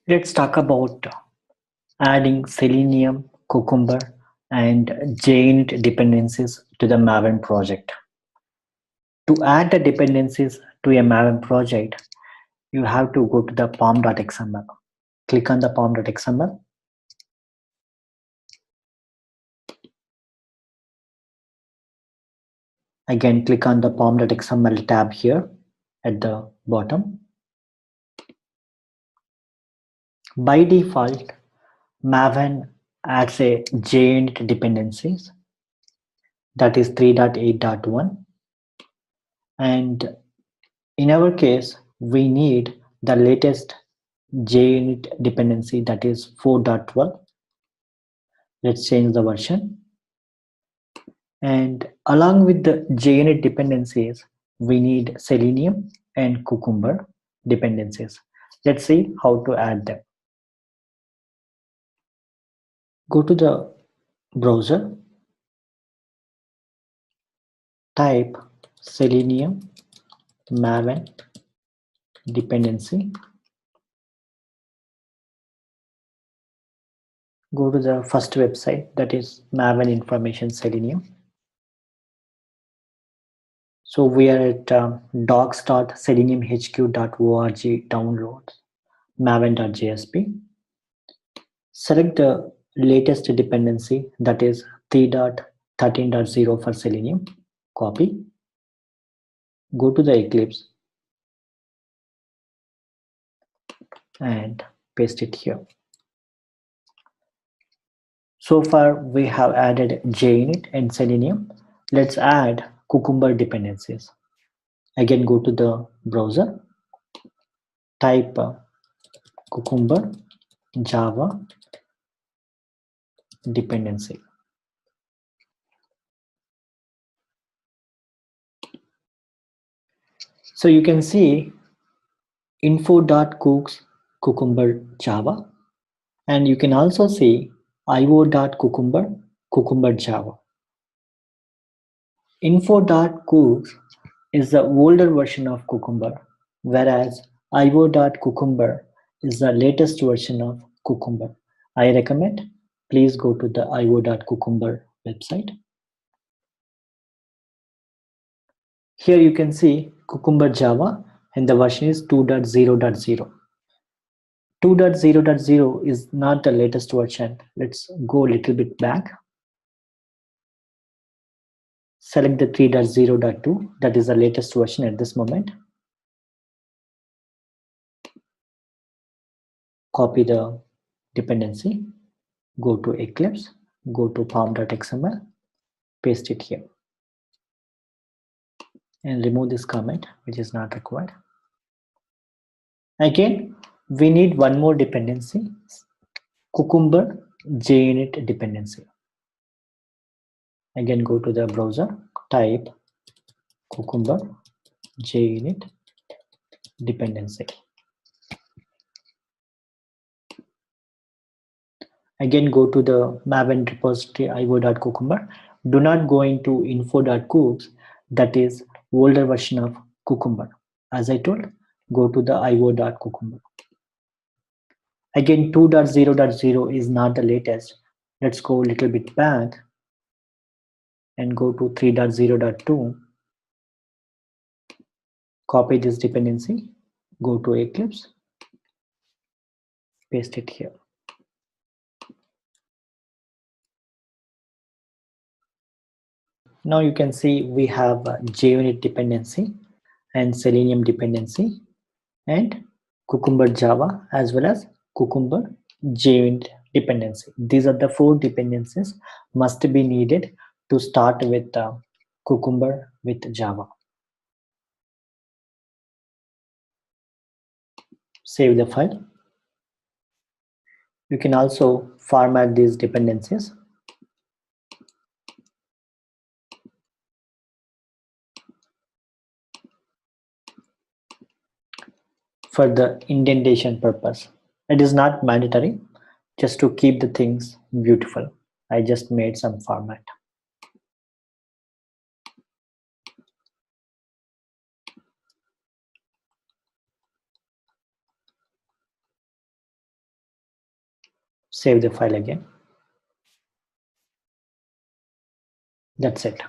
Let's talk about adding Selenium, Cucumber, and Jainit dependencies to the Maven project. To add the dependencies to a Maven project, you have to go to the pom.xml. Click on the pom.xml. Again, click on the pom.xml tab here at the bottom. By default, Maven adds a Jainit dependencies, that is 3.8.1, and in our case, we need the latest JUnit dependency, that is 4.12. Let's change the version. And along with the JUnit dependencies, we need Selenium and Cucumber dependencies. Let's see how to add them. Go to the browser, type Selenium Maven dependency. Go to the first website, that is Maven Information Selenium. So we are at docs.seleniumhq.org downloads maven.jsp. Select the latest dependency, that is 3.13.0 for Selenium. Copy. Go to the Eclipse and paste it here. So far we have added JUnit and Selenium. Let's add Cucumber dependencies. Again, go to the browser, type Cucumber Java dependency. So you can see info.cooks Cucumber Java, and you can also see io.cucumber Cucumber Java. Info.cooks is the older version of Cucumber, whereas io.cucumber is the latest version of Cucumber. I recommend please go to the io.cucumber website. Here you can see Cucumber Java and the version is 2.0.0. 2.0.0 is not the latest version. Let's go a little bit back. Select the 3.0.2, that is the latest version at this moment. Copy the dependency, go to Eclipse, go to pom.xml, paste it here. And remove this comment, which is not required. Again, we need one more dependency, Cucumber JUnit dependency. Again, go to the browser, type Cucumber JUnit dependency. Again, go to the Maven repository io.cucumber. Do not go into info.cooks, that is older version of Cucumber. As I told, go to the io.cucumber. Again, 2.0.0 is not the latest. Let's go a little bit back and go to 3.0.2. Copy this dependency, go to Eclipse, paste it here. Now you can see we have JUnit dependency and Selenium dependency and Cucumber Java as well as Cucumber JUnit dependency. These are the 4 dependencies must be needed to start with Cucumber with Java. Save the file. You can also format these dependencies. For the indentation purpose. It is not mandatory, just to keep the things beautiful. I just made some format. save the file again. That's it.